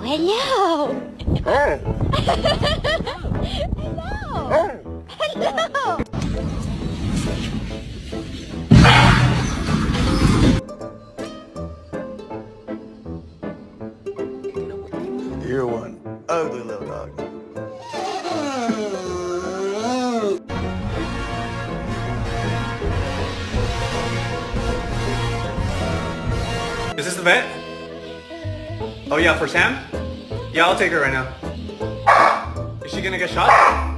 hello. Oh. Hello. Hello. You're one ugly little dog. Is this the vet? Oh yeah, for Sam? Yeah, I'll take her right now. Is she gonna get shot?